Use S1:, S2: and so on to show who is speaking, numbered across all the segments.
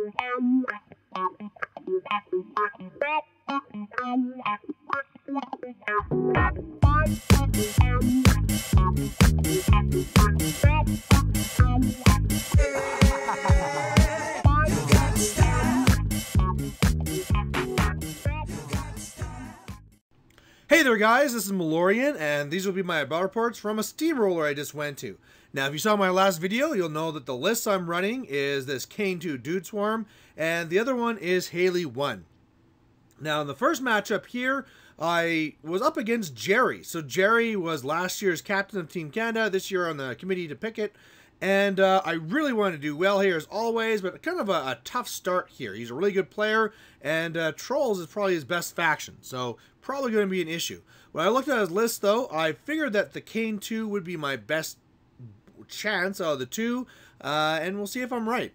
S1: Hey there guys, this is Malorian, and these will be my battle reports from a Steamroller I just went to. Now if you saw my last video, you'll know that the list I'm running is this Caine2 Dude Swarm, and the other one is Haley 1. Now in the first matchup here, I was up against Jerry. So Jerry was last year's captain of Team Canada, this year on the committee to pick it. And I really wanted to do well here as always, but kind of a tough start here. He's a really good player, and Trolls is probably his best faction, so probably going to be an issue. When I looked at his list, though, I figured that the Caine2 would be my best chance out of the two, and we'll see if I'm right.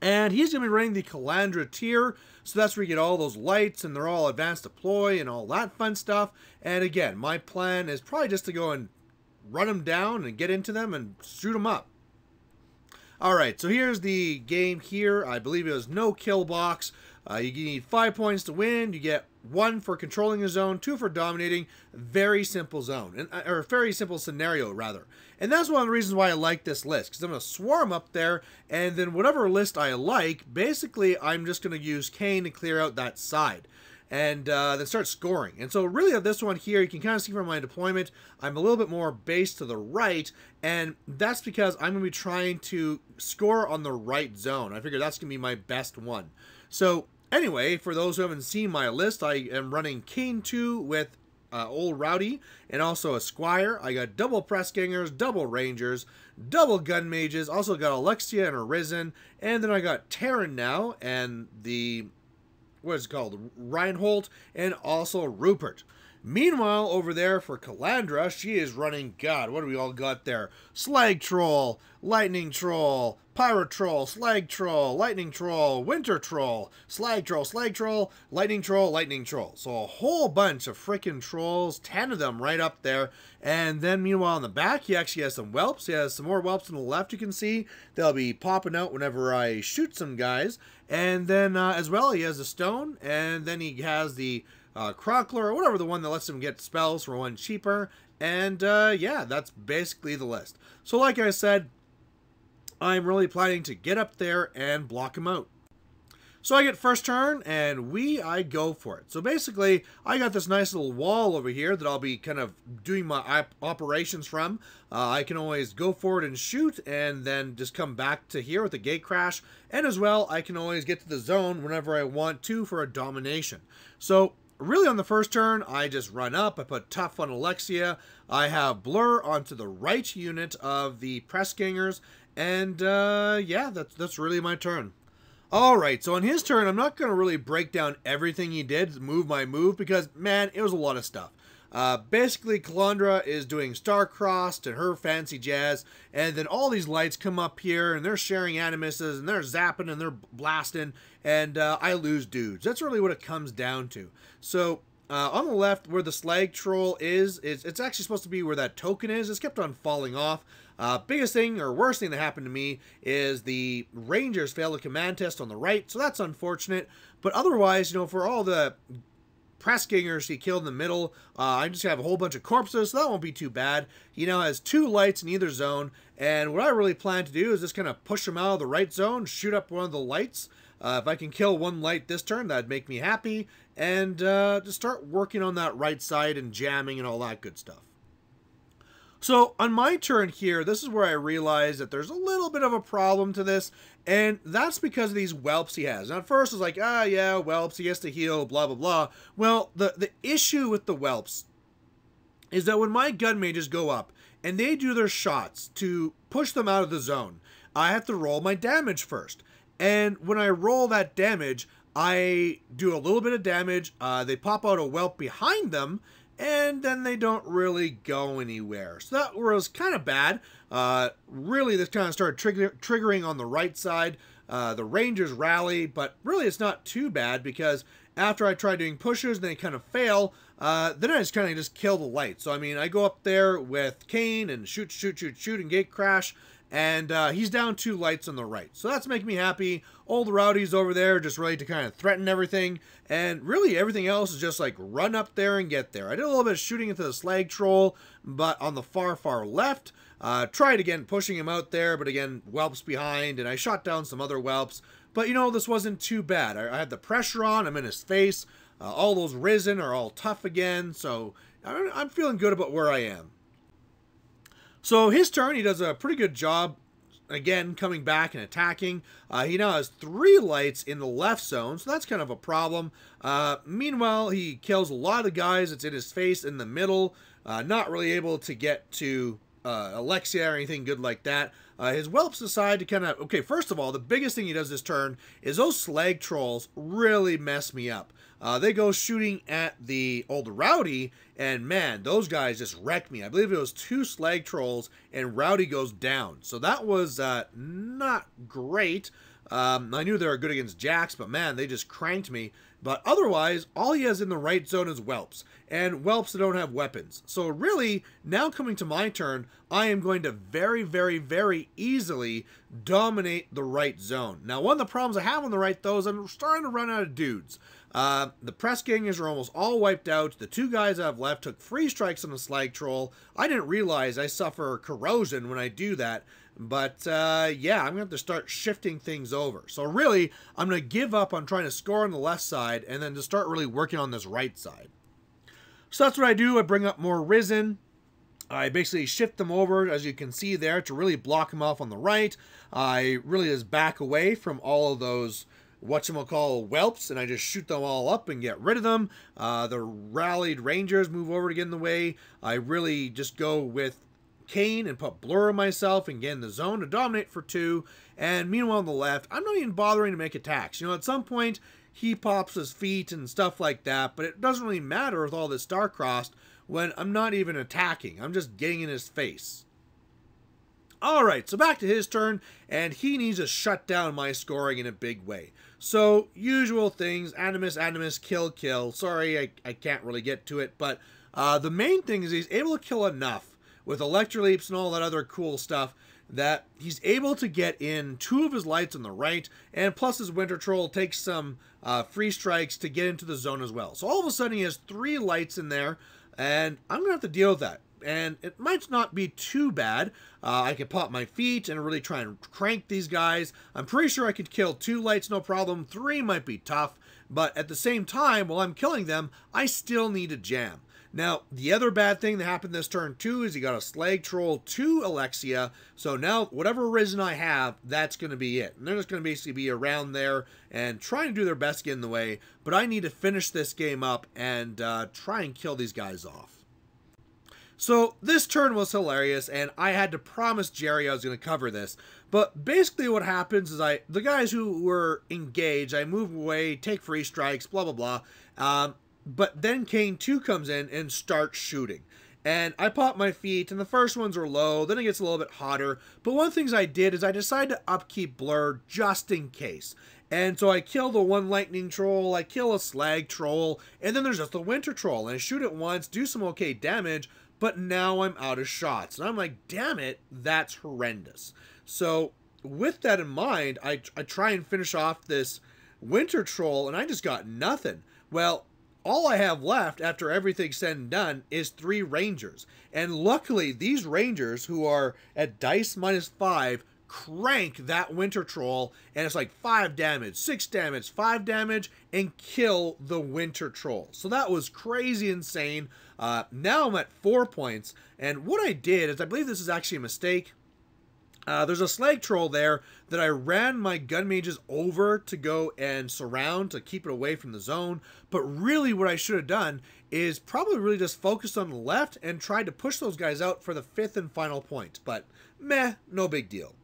S1: And he's going to be running the Calandra tier, so that's where you get all those lights, and they're all advanced deploy and all that fun stuff. And again, my plan is probably just to go and run them down and get into them and shoot them up. Alright, so here's the game here. I believe it was no kill box. You need 5 points to win. You get 1 for controlling the zone, 2 for dominating. Very simple zone, or very simple scenario, rather. And that's one of the reasons why I like this list, because I'm going to swarm up there, and then whatever list I like, basically I'm just going to use Caine to clear out that side. And then start scoring. And so really of this one here, you can kind of see from my deployment, I'm a little bit more based to the right, and that's because I'm going to be trying to score on the right zone. I figure that's going to be my best one. So anyway, for those who haven't seen my list, I am running Caine2 with Old Rowdy and also a Squire. I got double Press Gangers, double Rangers, double Gun Mages, also got Alexia and Arisen, and then I got Terran now, and the what is it called? Reinhold, and also Rupert. Meanwhile, over there for Calandra, she is running, God, what do we all got there? Slag Troll, Lightning Troll, Pyro Troll, Slag Troll, Lightning Troll, Winter Troll, Slag Troll, Lightning Troll, Lightning Troll. So a whole bunch of freaking trolls, 10 of them right up there. And then meanwhile in the back, he actually has some whelps. He has some more whelps on the left, you can see. They'll be popping out whenever I shoot some guys. And then as well, he has a stone, and then he has the Crockler, or whatever, the one that lets him get spells for one cheaper. And yeah, that's basically the list. So like I said, I'm really planning to get up there and block him out. So I get first turn, and I go for it. So basically, I got this nice little wall over here that I'll be kind of doing my operations from. I can always go forward and shoot, and then just come back to here with the gate crash. And as well, I can always get to the zone whenever I want to for a domination. So really on the first turn, I just run up. I put Tough on Alexia. I have Blur onto the right unit of the Press Gangers. And yeah, that's really my turn. Alright, so on his turn, I'm not going to really break down everything he did, move by move, because, man, it was a lot of stuff. Basically, Calandra is doing Star-Crossed and her fancy jazz, and then all these lights come up here, and they're sharing animuses, and they're zapping, and they're blasting, and I lose dudes. That's really what it comes down to. So, on the left, where the Slag Troll is, it's actually supposed to be where that token is. It's kept on falling off. Biggest thing, or worst thing that happened to me, is the Rangers failed a command test on the right, so that's unfortunate. But otherwise, you know, for all the Press Gangers he killed in the middle, I just have a whole bunch of corpses, so that won't be too bad. He now has 2 lights in either zone, and what I really plan to do is just kind of push him out of the right zone, shoot up one of the lights. If I can kill 1 light this turn, that'd make me happy, and just start working on that right side and jamming and all that good stuff. So on my turn here, this is where I realized that there's a little bit of a problem to this, and that's because of these whelps he has. Now at first I was like, yeah, whelps, he has to heal, blah, blah, blah. Well, the issue with the whelps is that when my gun mages go up and they do their shots to push them out of the zone, I have to roll my damage first. And when I roll that damage, I do a little bit of damage, they pop out a whelp behind them, and then they don't really go anywhere. So that was kind of bad. Really, this kind of started triggering on the right side. The Rangers rally, but really it's not too bad because after I try doing pushes and they kind of fail, then I just kind of just kill the light. So I mean, I go up there with Caine and shoot, and gate crash, and he's down 2 lights on the right. So that's making me happy. Old Rowdy's over there just ready to kind of threaten everything, and really everything else is just like run up there and get there. I did a little bit of shooting into the slag troll, but on the far left. Tried again pushing him out there, but again, whelps behind, and I shot down some other whelps. But, you know, this wasn't too bad. I had the pressure on. I'm in his face. All those risen are all tough again, so I'm feeling good about where I am. So his turn, he does a pretty good job, again, coming back and attacking. He now has 3 lights in the left zone, so that's kind of a problem. Meanwhile, he kills a lot of the guys that's in his face in the middle, not really able to get to Alexia or anything good like that. His whelps decide to kind of, okay, first of all, the biggest thing he does this turn is those slag trolls really mess me up. They go shooting at the old Rowdy, and man, those guys just wreck me. I believe it was 2 slag trolls, and Rowdy goes down. So that was not great. I knew they were good against Jacks, but man, they just cranked me. But otherwise, all he has in the right zone is whelps, and whelps that don't have weapons. So really, now coming to my turn, I am going to very easily dominate the right zone. Now, one of the problems I have on the right, though, is I'm starting to run out of dudes. The press gangers are almost all wiped out. The 2 guys I have left took free strikes on the slag troll. I didn't realize I suffer corrosion when I do that. But, yeah, I'm going to have to start shifting things over. So really, I'm going to give up on trying to score on the left side and then to start really working on this right side. So that's what I do. I bring up more Risen. I basically shift them over, as you can see there, to really block them off on the right. I really just back away from all of those whatchamacall whelps, and I just shoot them all up and get rid of them. The rallied Rangers move over to get in the way. I really just go with Caine and put Blur on myself and get in the zone to dominate for 2. And meanwhile on the left, I'm not even bothering to make attacks. You know, at some point, he pops his feet and stuff like that, but it doesn't really matter with all this star-crossed when I'm not even attacking. I'm just getting in his face. Alright, so back to his turn, and he needs to shut down my scoring in a big way. So, usual things, Animus, kill. Sorry, I can't really get to it, but the main thing is he's able to kill enough with Electroleaps and all that other cool stuff that he's able to get in 2 of his lights on the right, and plus his Winter Troll takes some free strikes to get into the zone as well. So all of a sudden he has 3 lights in there, and I'm going to have to deal with that. And it might not be too bad. I could pop my feet and really try and crank these guys. I'm pretty sure I could kill 2 lights, no problem. 3 might be tough, but at the same time, while I'm killing them, I still need a jam. Now, the other bad thing that happened this turn too is he got a slag troll to Alexia. So now, whatever Risen I have, that's going to be it. And they're just going to basically be around there and trying to do their best to get in the way. But I need to finish this game up and try and kill these guys off. So this turn was hilarious, and I had to promise Jerry I was going to cover this. But basically what happens is the guys who were engaged, I move away, take free strikes, blah, blah, blah. But then Caine2 comes in and starts shooting. And I pop my feet, and the first ones are low, then it gets a little bit hotter. But one of the things I did is I decided to upkeep Blur just in case. And so I kill the 1 lightning troll, I kill a slag troll, and then there's just the winter troll. And I shoot it once, do some okay damage, but now I'm out of shots. And I'm like, damn it, that's horrendous. So with that in mind, I try and finish off this winter troll, and I just got nothing. Well, all I have left after everything's said and done is 3 rangers. And luckily, these rangers, who are at dice -5, crank that winter troll, and it's like 5 damage, 6 damage, 5 damage, and kill the winter troll. So that was crazy insane. Now I'm at 4 points, and what I did is, I believe this is actually a mistake. There's a slag troll there that I ran my gun mages over to go and surround to keep it away from the zone. But really what I should have done is probably really just focused on the left and tried to push those guys out for the 5th and final point. But meh, no big deal.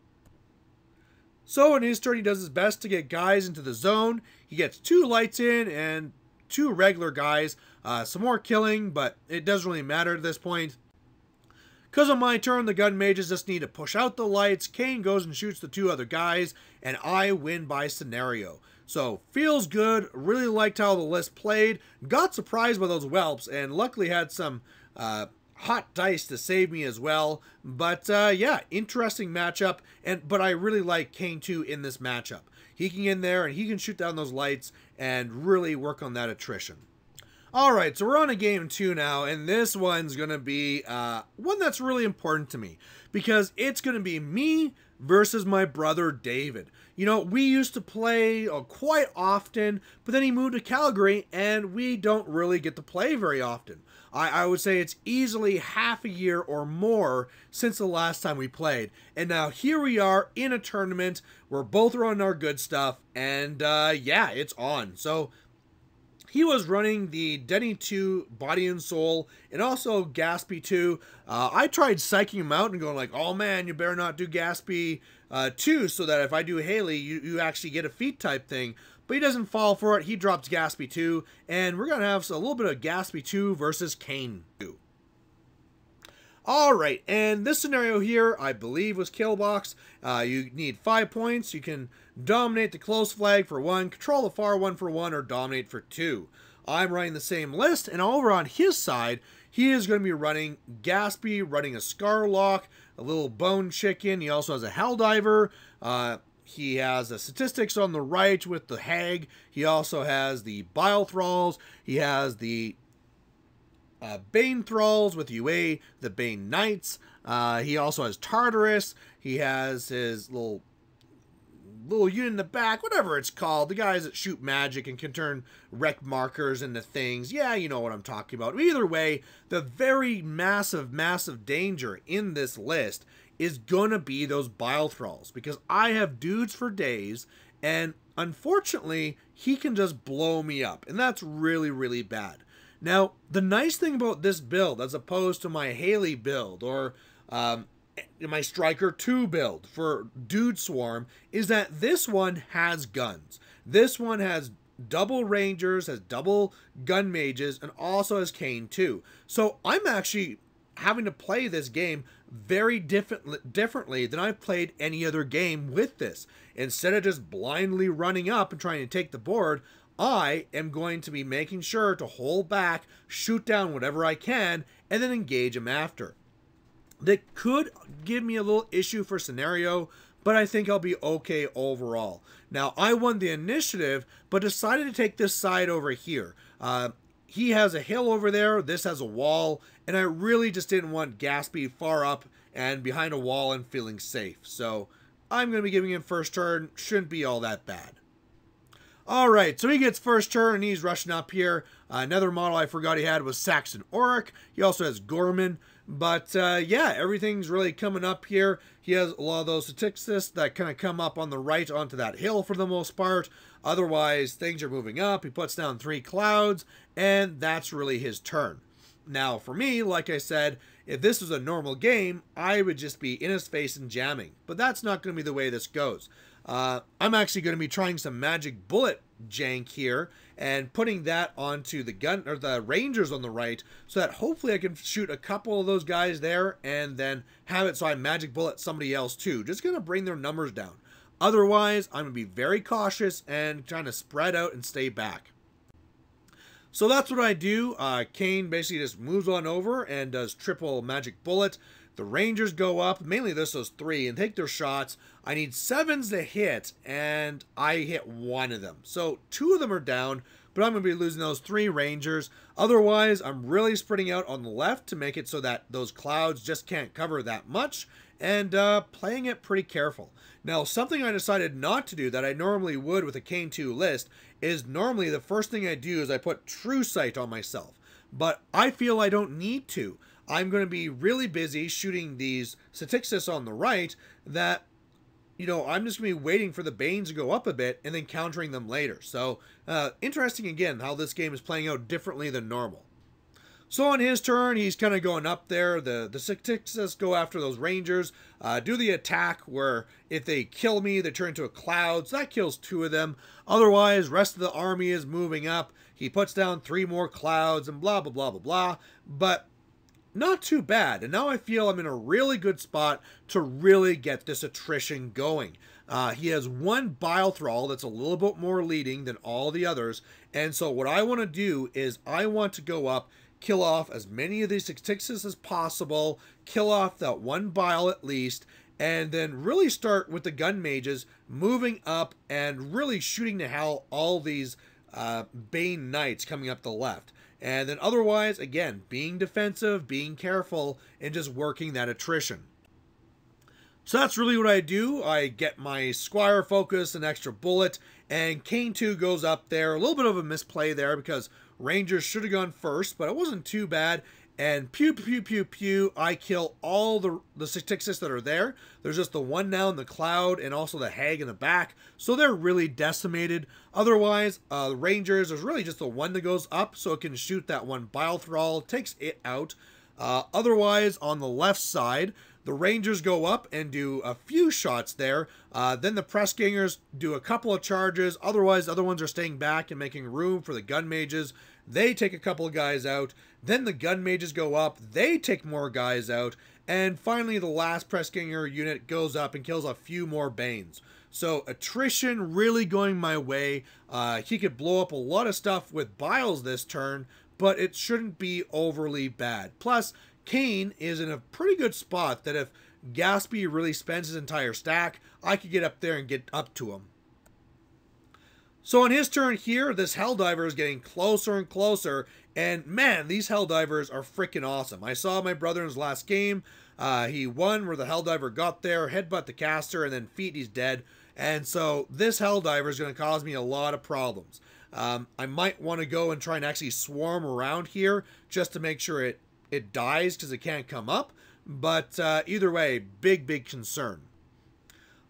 S1: So in his turn, he does his best to get guys into the zone. He gets 2 lights in and 2 regular guys. Some more killing, but it doesn't really matter at this point. Because on my turn, the gun mages just need to push out the lights. Caine goes and shoots the 2 other guys, and I win by scenario. So, feels good. Really liked how the list played. Got surprised by those whelps, and luckily had some hot dice to save me as well. But yeah, interesting matchup. But I really like Caine2 in this matchup. He can get in there and he can shoot down those lights and really work on that attrition. Alright, so we're on to game 2 now, and this one's going to be one that's really important to me, because it's going to be me versus my brother David. You know, we used to play quite often, but then he moved to Calgary, and we don't really get to play very often. I would say it's easily half a year or more since the last time we played. And now here we are in a tournament. We're both running our good stuff, and yeah, it's on. So he was running the Denny 2 Body and Soul, and also Gaspy 2. I tried psyching him out and going like, oh man, you better not do Gaspy 2, so that if I do Haley, you actually get a feat type thing. But he doesn't fall for it. He drops Gaspy 2, and we're going to have a little bit of Gaspy 2 versus Caine2. Alright, and this scenario here, I believe, was Killbox. You need 5 points. You can dominate the close flag for 1, control the far one for 1, or dominate for 2. I'm running the same list, and over on his side, he is going to be running Gaspy, running a Scarlock, a little Bone Chicken. He also has a Helldiver. He has the statistics on the right with the Hag. He also has the Bile Thralls. He has the Bane Thralls with UA, the Bane Knights. He also has Tartarus. He has his little unit in the back, whatever it's called. The guys that shoot magic and can turn wreck markers into things. Yeah, you know what I'm talking about. Either way, the very massive danger in this list is gonna be those Bile Thralls, because I have dudes for days, and unfortunately, he can just blow me up, and that's really, really bad. Now, the nice thing about this build, as opposed to my Haley build, or my Striker 2 build for Dude Swarm, is that this one has guns. This one has double Rangers, has double Gun Mages, and also has Caine2. So I'm actually having to play this game very differently than I've played any other game with this. Instead of just blindly running up and trying to take the board, I am going to be making sure to hold back, shoot down whatever I can, and then engage him after. That could give me a little issue for scenario, but I think I'll be okay overall. Now, I won the initiative, but decided to take this side over here. He has a hill over there, this has a wall, and I really just didn't want Gaspy far up and behind a wall and feeling safe. So I'm going to be giving him first turn. Shouldn't be all that bad. Alright, so he gets first turn and he's rushing up here. Another model I forgot he had was Saxon Auric. He also has Gorman. But yeah, everything's really coming up here. He has a lot of those statistics that kind of come up on the right onto that hill for the most part. Otherwise, things are moving up. He puts down 3 clouds, and that's really his turn. Now, for me, like I said, if this was a normal game, I would just be in his face and jamming. But that's not going to be the way this goes. I'm actually going to be trying some magic bullet jank here and putting that onto the gun or the Rangers on the right, so that hopefully I can shoot a couple of those guys there and then have it so I magic bullet somebody else too. Just going to bring their numbers down. Otherwise, I'm going to be very cautious and trying to spread out and stay back. So that's what I do. Caine basically just moves on over and does triple magic bullet. The Rangers go up, mainly those 3, and take their shots. I need 7s to hit, and I hit 1 of them. So 2 of them are down, but I'm going to be losing those 3 Rangers. Otherwise, I'm really spreading out on the left to make it so that those clouds just can't cover that much, and playing it pretty careful. Now, something I decided not to do that I normally would with a Caine2 list is normally the first thing I do is I put True Sight on myself. But I feel I don't need to. I'm going to be really busy shooting these statistics on the right that, you know, I'm just going to be waiting for the Banes to go up a bit and then countering them later. So, interesting again how this game is playing out differently than normal. So on his turn, he's kind of going up there. The statistics go after those Rangers, do the attack where if they kill me, they turn into a cloud. So that kills 2 of them. Otherwise, rest of the army is moving up. He puts down 3 more clouds and blah, blah, blah, blah, blah. But not too bad, and now I feel I'm in a really good spot to really get this attrition going. He has 1 Bile Thrall that's a little bit more leading than all the others, and so what I want to do is I want to go up, kill off as many of these Styxes as possible, kill off that one bile at least, and then really start with the gun mages moving up and really shooting to hell all these Bane Knights coming up the left. And then otherwise, again, being defensive, being careful, and just working that attrition. So that's really what I do. I get my Squire focus, an extra bullet, and Caine2 goes up there. A little bit of a misplay there because Rangers should have gone first, but it wasn't too bad. And pew, pew, pew, pew, I kill all the Styxes that are there. There's just the one now in the cloud and also the hag in the back. So they're really decimated. Otherwise, the Rangers, there's really just the one that goes up so it can shoot that one Bile Thrall, takes it out. Otherwise, on the left side, the Rangers go up and do a few shots there. Then the Pressgangers do a couple of charges. Otherwise, the other ones are staying back and making room for the Gun Mages. They take a couple of guys out. Then the Gun Mages go up. They take more guys out. And finally, the last Pressganger unit goes up and kills a few more Banes. So attrition really going my way. He could blow up a lot of stuff with Biles this turn, but it shouldn't be overly bad. Plus, Caine is in a pretty good spot that if Gaspy really spends his entire stack, I could get up there and get up to him. So on his turn here, this Helldiver is getting closer and closer, and man, these Helldivers are freaking awesome. I saw my brother in his last game. He won where the Helldiver got there, headbutt the caster, and then feet, he's dead. And so this Helldiver is going to cause me a lot of problems. I might want to go and try and actually swarm around here just to make sure it dies because it can't come up. But either way, big concern.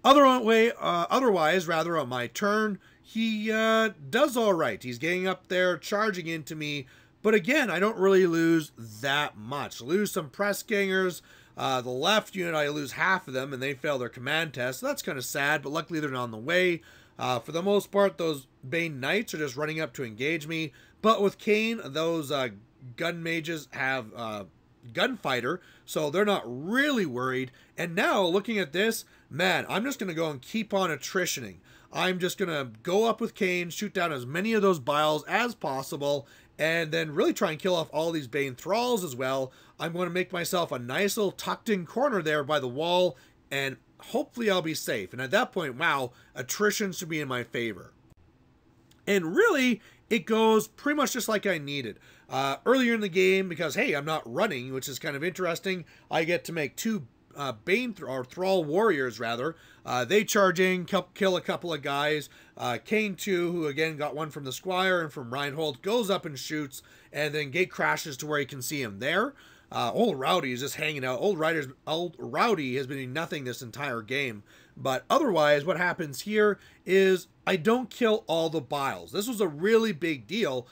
S1: Otherwise, on my turn, he does all right. He's getting up there, charging into me. But again, I don't really lose that much. Lose some Pressgangers. The left unit, I lose half of them, and they fail their command test. So that's kind of sad, but luckily they're not on the way. For the most part, those Bane Knights are just running up to engage me. But with Caine, those Gun Mages have Gunfighter, so they're not really worried. And now, looking at this, man, I'm just going to go and keep on attritioning. I'm just going to go up with Caine, shoot down as many of those Biles as possible, and then really try and kill off all these Bane Thralls as well. I'm going to make myself a nice little tucked-in corner there by the wall, and hopefully I'll be safe. And at that point, wow, attrition should be in my favor. And really, it goes pretty much just like I needed. Earlier in the game, because, hey, I'm not running, which is kind of interesting, I get to make two Thrall warriors, rather. They charge in, kill a couple of guys. Caine2, who again got one from the Squire and from Reinhold, goes up and shoots, and then Gate crashes to where you can see him there. Old Rowdy is just hanging out. Old Rowdy has been doing nothing this entire game. But otherwise, what happens here is I don't kill all the Biles. This was a really big deal.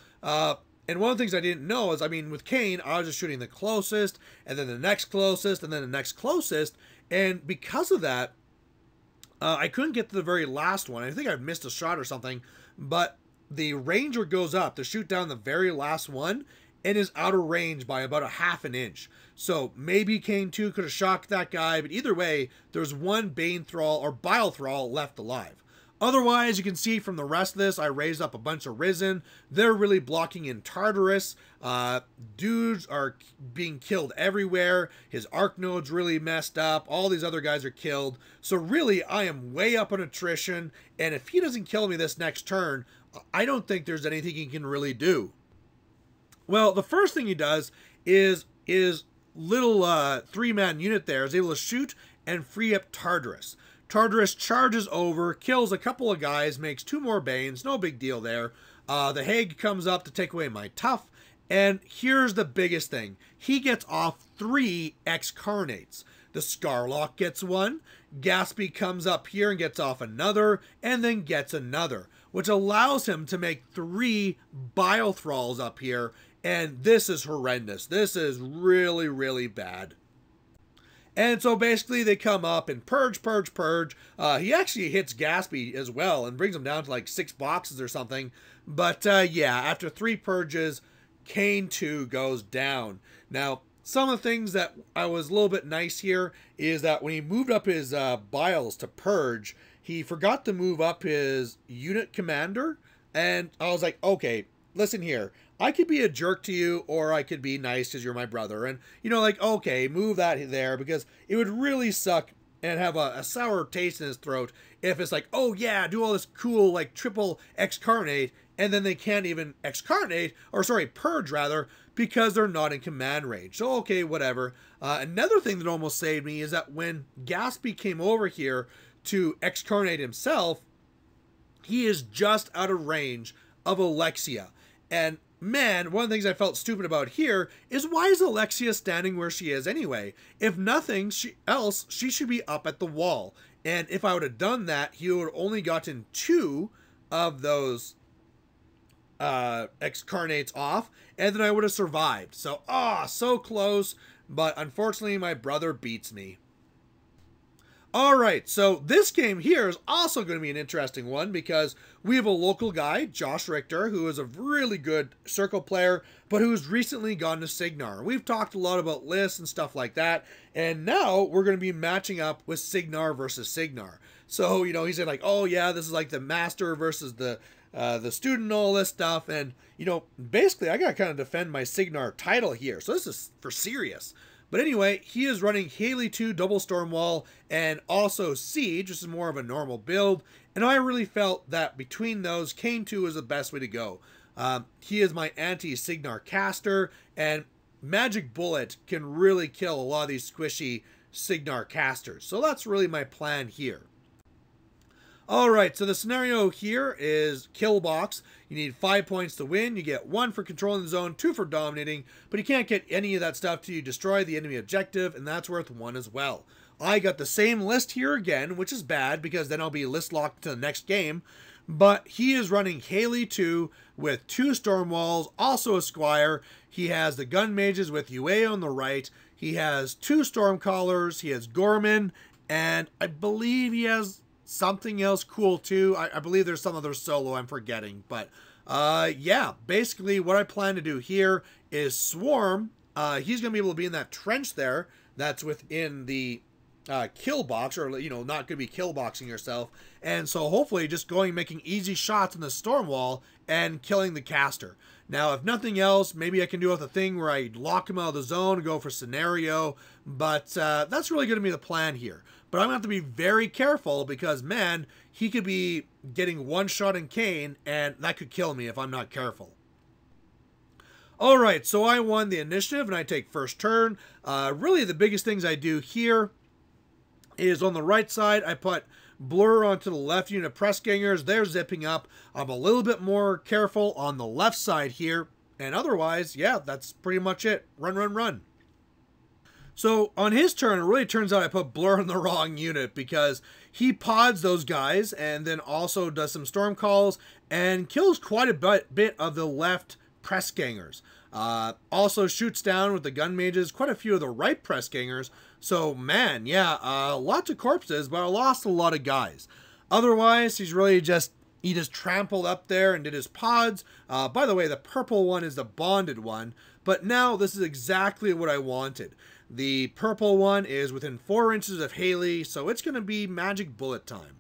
S1: And one of the things I didn't know is, I mean, with Caine, I was just shooting the closest, and then the next closest, and then the next closest. And because of that, I couldn't get to the very last one. I think I missed a shot or something. But the Ranger goes up to shoot down the very last one, and is out of range by about a half an inch. So maybe Caine2 could have shocked that guy, but either way, there's one Bane Thrall or Bile Thrall left alive. Otherwise, you can see from the rest of this, I raised up a bunch of Risen. They're really blocking in Tartarus. Dudes are being killed everywhere. His Arc Node's really messed up. All these other guys are killed. So really, I am way up on attrition. And if he doesn't kill me this next turn, I don't think there's anything he can really do. Well, the first thing he does is little three-man unit there is able to shoot and free up Tartarus. Tartarus charges over, kills a couple of guys, makes two more Banes, no big deal there. The Hag comes up to take away my Tough, and here's the biggest thing. He gets off 3 Excarnates. The Scarlock gets one, Gaspy comes up here and gets off another, and then gets another, which allows him to make 3 Bile Thralls up here, and this is horrendous. This is really bad. And so basically they come up and purge. He actually hits Gaspy as well and brings him down to like 6 boxes or something. But yeah, after 3 purges, Caine2 goes down. Now, some of the things that I was a little bit nice here is that when he moved up his Biles to purge, he forgot to move up his unit commander. And I was like, okay, listen here, I could be a jerk to you, or I could be nice because you're my brother. And, you know, like, okay, move that there, because it would really suck and have a sour taste in his throat if it's like, oh yeah, do all this cool, like, triple X-carnate, and then they can't even X-carnate, or sorry, purge rather, because they're not in command range. So, okay, whatever. Another thing that almost saved me is that when Gatsby came over here to X-carnate himself, he is just out of range of Alexia. And man, one of the things I felt stupid about here is, why is Alexia standing where she is anyway? If nothing else, she should be up at the wall. And if I would have done that, he would have only gotten 2 of those X-carnates off, and then I would have survived. So, so close, but unfortunately my brother beats me. Alright, so this game here is also going to be an interesting one, because we have a local guy, Josh Richter, who is a really good circle player, but who's recently gone to Signar. We've talked a lot about lists and stuff like that, and now we're going to be matching up with Signar versus Signar. So, you know, he's like, oh yeah, this is like the master versus the student and all this stuff, and, you know, basically I gotta kind of defend my Signar title here, so this is for serious. But anyway, he is running Haley 2 double Stormwall and also Siege, which is more of a normal build, and I really felt that between those, Caine2 is the best way to go. He is my anti-Signar caster, and Magic Bullet can really kill a lot of these squishy Signar casters, so that's really my plan here. Alright, so the scenario here is kill box. You need 5 points to win. You get 1 for controlling the zone, 2 for dominating, but you can't get any of that stuff till you destroy the enemy objective, and that's worth 1 as well. I got the same list here again, which is bad because then I'll be list locked to the next game, but he is running Haley 2 with 2 Stormwalls, also a Squire. He has the Gun Mages with UA on the right. He has 2 Stormcallers. He has Gorman, and I believe he has something else cool too. I believe there's some other solo I'm forgetting, but yeah, basically what I plan to do here is swarm. He's gonna be able to be in that trench there that's within the kill box, or, you know, not gonna be kill boxing yourself, and so hopefully just making easy shots in the storm wall and killing the caster. Now, if nothing else, maybe I can do the thing where I lock him out of the zone and go for scenario, but that's really going to be the plan here. But I'm going to have to be very careful because, man, he could be getting one shot in Caine, and that could kill me if I'm not careful. Alright, so I won the initiative, and I take first turn. Really, the biggest things I do here is on the right side, I put Blur onto the left unit of press gangers. They're zipping up. I'm a little bit more careful on the left side here. And otherwise, yeah, that's pretty much it. Run, run, run. So on his turn, it really turns out I put Blur in the wrong unit because he pods those guys and then also does some storm calls and kills quite a bit of the left press gangers. Also shoots down with the gun mages quite a few of the right press gangers. So, man, yeah, lots of corpses, but I lost a lot of guys. Otherwise, he just trampled up there and did his pods. By the way, the purple one is the bonded one, but now this is exactly what I wanted. The purple one is within 4 inches of Haley, so it's going to be magic bullet time.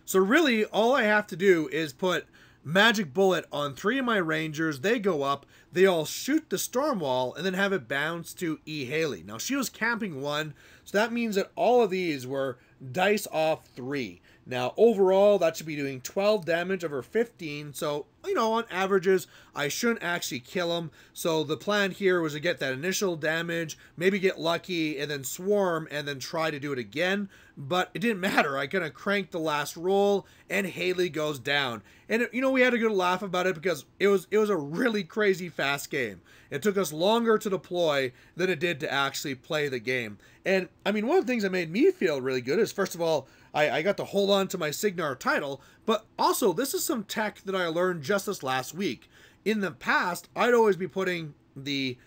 S1: So really, all I have to do is put magic bullet on 3 of my rangers. They go up, they all shoot the storm wall, and then have it bounce to E. Haley. Now, she was camping 1, so that means that all of these were dice off 3. Now, overall, that should be doing 12 damage over 15, so, you know, on averages, I shouldn't actually kill him. So the plan here was to get that initial damage, maybe get lucky, and then swarm, and then try to do it again. But it didn't matter. I kind of cranked the last roll, and Haley goes down. And, you know, we had a good laugh about it because it was a really crazy fast game. It took us longer to deploy than it did to actually play the game. And, I mean, one of the things that made me feel really good is, first of all, I got to hold on to my Signar title, but also this is some tech that I learned just this last week. In the past, I'd always be putting the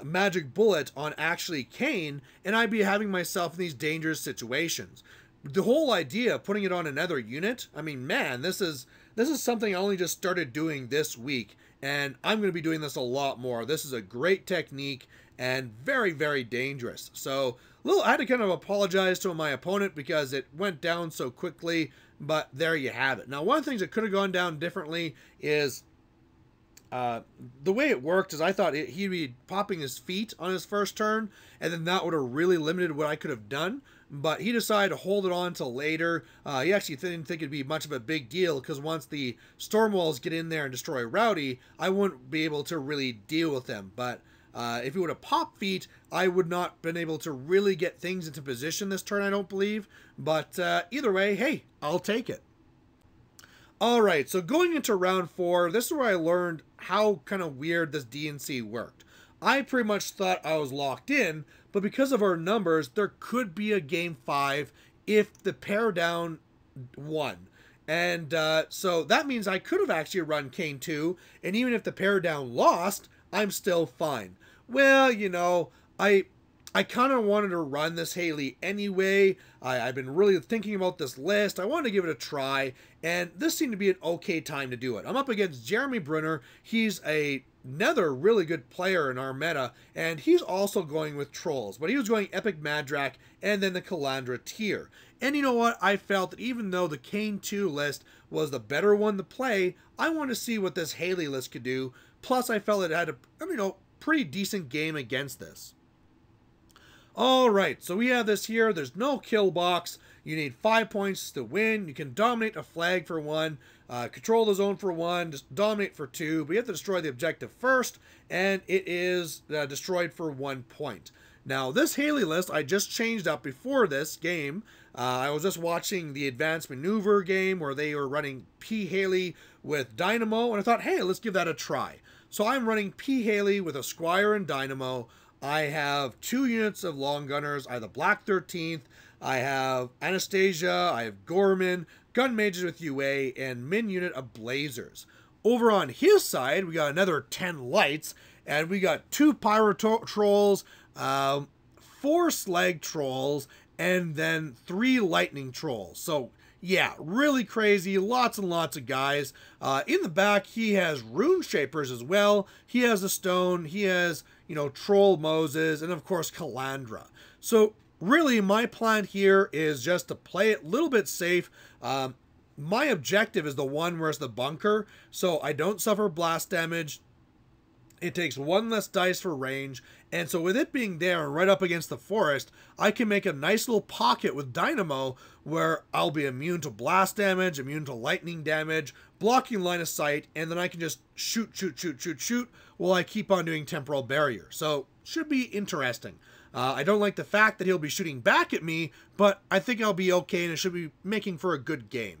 S1: magic bullet on actually Caine, and I'd be having myself in these dangerous situations. The whole idea of putting it on another unit, I mean, man, this is something I only just started doing this week, and I'm going to be doing this a lot more. This is a great technique and very, very dangerous. So, I had to kind of apologize to my opponent because it went down so quickly, but there you have it. Now, one of the things that could have gone down differently is the way it worked is I thought he'd be popping his feet on his first turn, and then that would have really limited what I could have done. But he decided to hold it on until later. He actually didn't think it'd be much of a big deal, because once the storm walls get in there and destroy Rowdy, I wouldn't be able to really deal with them. But if he would have popped feet, I would not been able to really get things into position this turn, I don't believe. But either way, hey, I'll take it. Alright, so going into round 4, this is where I learned how kind of weird this DNC worked. I pretty much thought I was locked in, but because of our numbers, there could be a game 5 if the pair down won. And so that means I could have actually run Caine2, and even if the pair down lost, I'm still fine. Well, you know, I kind of wanted to run this Haley anyway. I've been really thinking about this list. I wanted to give it a try, and this seemed to be an okay time to do it. I'm up against Jeremy Brunner. He's another really good player in our meta, and he's also going with Trolls, but he was going Epic Madrak and then the Calandra tier. And you know what? I felt that even though the Caine2 list was the better one to play, I wanted to see what this Haley list could do. Plus, I felt it had a pretty decent game against this. Alright, so we have this here. There's no kill box. You need 5 points to win. You can dominate a flag for 1, control the zone for 1, just dominate for 2, but you have to destroy the objective first, and it is destroyed for 1 point. Now, this Haley list I just changed up before this game. I was just watching the advanced maneuver game where they were running P. Haley with Dynamo, and I thought, hey, let's give that a try. So I'm running P. Haley with a Squire and Dynamo. I have 2 units of long gunners. I have the Black 13th. I have Anastasia. I have Gorman, gun mages with UA, and min unit of Blazers. Over on his side, we got another 10 lights, and we got 2 Pyro Trolls, 4 Slag Trolls, and then 3 Lightning Trolls. So yeah, really crazy. Lots and lots of guys. In the back, he has Rune Shapers as well. He has the Stone. He has, you know, Troll Moses, and of course, Calandra. So really, my plan here is just to play it a little bit safe. My objective is the one where it's the bunker, so I don't suffer blast damage. It takes 1 less dice for range, and so with it being there right up against the forest, I can make a nice little pocket with Dynamo where I'll be immune to blast damage, immune to lightning damage, blocking line of sight, and then I can just shoot while I keep on doing temporal barrier. So, should be interesting. I don't like the fact that he'll be shooting back at me, but I think I'll be okay and it should be making for a good game.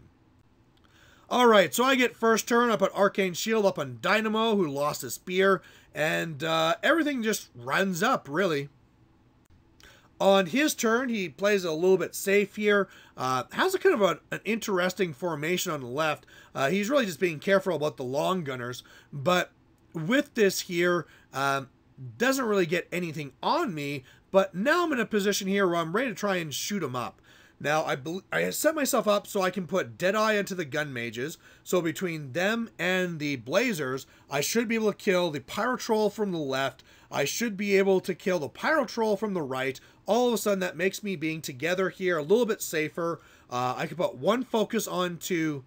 S1: Alright, so I get first turn. I put Arcane Shield up on Dynamo, who lost his spear, and everything just runs up, really. On his turn, he plays a little bit safe here. Has a kind of an interesting formation on the left. He's really just being careful about the long gunners, but with this here, doesn't really get anything on me, but now I'm in a position here where I'm ready to try and shoot him up. Now, I set myself up so I can put Deadeye into the gun mages. So between them and the Blazers, I should be able to kill the Pyro Troll from the left. I should be able to kill the Pyro Troll from the right. All of a sudden, that makes me being together here a little bit safer. I can put 1 focus onto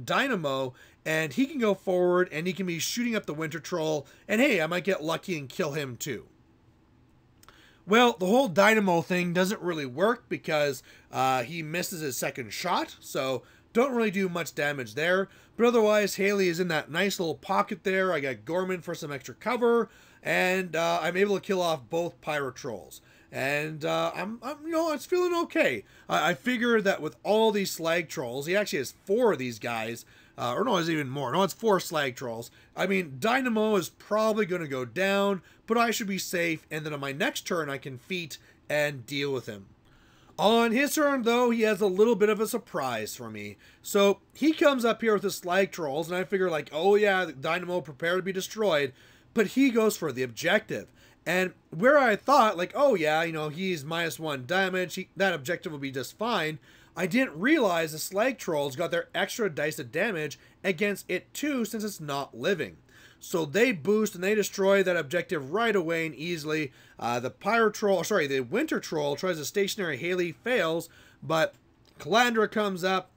S1: Dynamo, and he can go forward, and he can be shooting up the Winter Troll. And hey, I might get lucky and kill him too. Well, the whole Dynamo thing doesn't really work because he misses his second shot, so don't really do much damage there. But otherwise, Haley is in that nice little pocket there. I got Gorman for some extra cover, and I'm able to kill off both Pyro Trolls. And I'm you know, it's feeling okay. I figure that with all these Slag Trolls, he actually has 4 of these guys. Or no, it's even more. No, it's 4 Slag Trolls. I mean, Dynamo is probably going to go down, but I should be safe, and then on my next turn, I can feat and deal with him. On his turn, though, he has a little bit of a surprise for me. So, he comes up here with his Slag Trolls, and I figure, like, oh yeah, Dynamo, prepare to be destroyed, but he goes for the objective. And where I thought, like, oh yeah, you know, he's -1 damage, that objective will be just fine, I didn't realize the Slag Trolls got their extra dice of damage against it too, since it's not living. So they boost and they destroy that objective right away and easily. The Winter Troll tries a stationary Haley, fails, but Calandra comes up,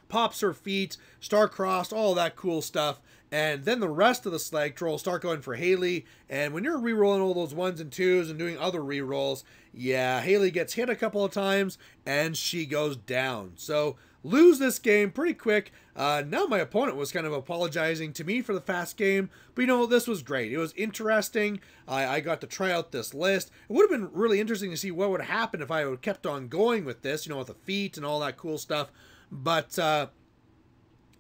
S1: pops her feet, star-crossed, all that cool stuff. And then the rest of the slag trolls start going for Haley. And when you're re-rolling all those 1s and 2s and doing other re-rolls, yeah, Haley gets hit a couple of times and she goes down. So lose this game pretty quick. Now my opponent was kind of apologizing to me for the fast game, but you know, this was great. It was interesting. I got to try out this list. It would have been really interesting to see what would happen if I would kept on going with this, you know, with the feet and all that cool stuff. But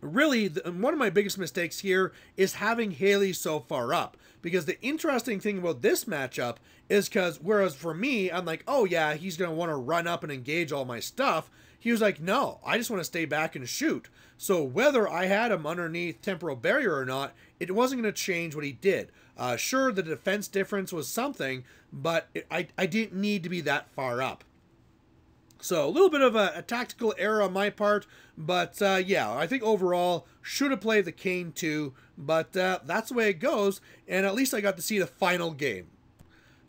S1: really, one of my biggest mistakes here is having Haley so far up. Because the interesting thing about this matchup is because, whereas for me, I'm like, oh yeah, he's going to want to run up and engage all my stuff. He was like, no, I just want to stay back and shoot. So whether I had him underneath temporal barrier or not, it wasn't going to change what he did. Sure, the defense difference was something, but I didn't need to be that far up. So a little bit of a tactical error on my part, but yeah, I think overall should have played the Caine2, but that's the way it goes, and at least I got to see the final game.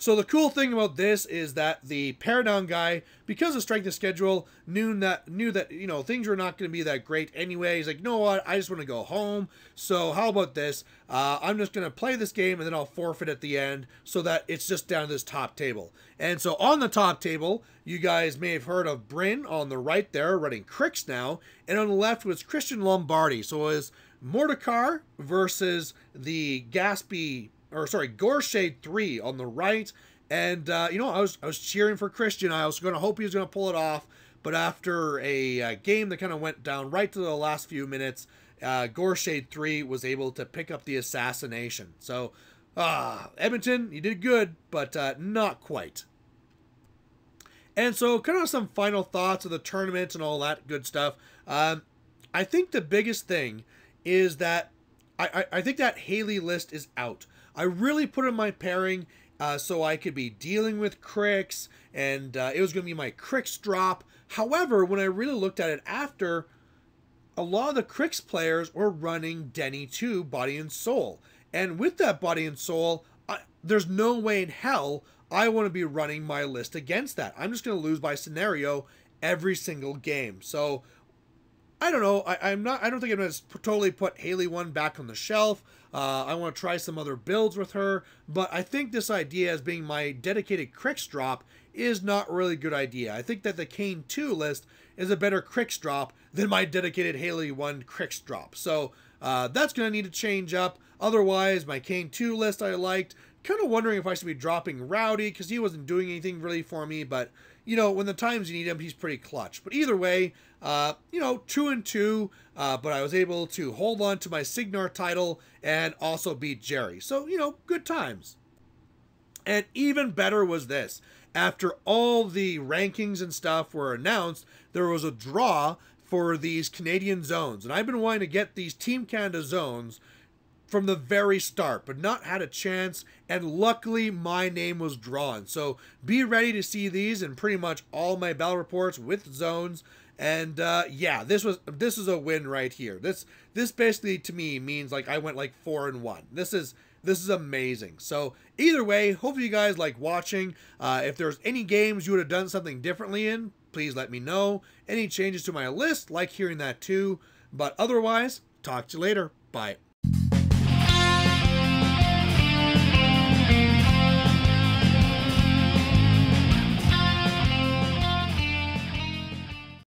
S1: So the cool thing about this is that the Paradown guy, because of strength of schedule, knew that you know, things were not going to be that great anyway. He's like, you know what, I just want to go home. So how about this? I'm just going to play this game and then I'll forfeit at the end so that it's just down to this top table. And so on the top table, you guys may have heard of Bryn on the right there, running Crix now, and on the left was Christian Lombardi. So it was Mordekar versus the Gorshade 3 on the right. And, you know, I was cheering for Christian. I was going to hope he was going to pull it off. But after a game that kind of went down right to the last few minutes, Gorshade 3 was able to pick up the assassination. So, Edmonton, you did good, but not quite. And so, kind of some final thoughts of the tournament and all that good stuff. I think the biggest thing is that I think that Haley list is out. I really put in my pairing so I could be dealing with Crix, and it was going to be my Crix drop. However, when I really looked at it after, a lot of the Crix players were running Denny 2, Body and Soul. And with that Body and Soul, there's no way in hell I want to be running my list against that. I'm just going to lose by scenario every single game. So I don't know. I don't think I'm going to totally put Haley 1 back on the shelf. I want to try some other builds with her, but I think this idea as being my dedicated Crix drop is not really a good idea. I think that the Caine2 list is a better Crix drop than my dedicated Haley 1 Crix drop. So that's going to need to change up. Otherwise, my Caine2 list I liked. Kind of wondering if I should be dropping Rowdy because he wasn't doing anything really for me, but you know, when the times you need him, he's pretty clutch. But either way, you know, 2 and 2, but I was able to hold on to my Signar title and also beat Jerry. So, you know, good times. And even better was this. After all the rankings and stuff were announced, there was a draw for these Canadian zones. And I've been wanting to get these Team Canada zones from the very start, but not had a chance, and luckily my name was drawn. So be ready to see these in pretty much all my battle reports with zones. And yeah, this is a win right here. This basically to me means like I went like 4-1. This is amazing. So either way, hopefully you guys like watching. If there's any games you would have done something differently in, please let me know. Any changes to my list, like hearing that too. But otherwise, talk to you later. Bye.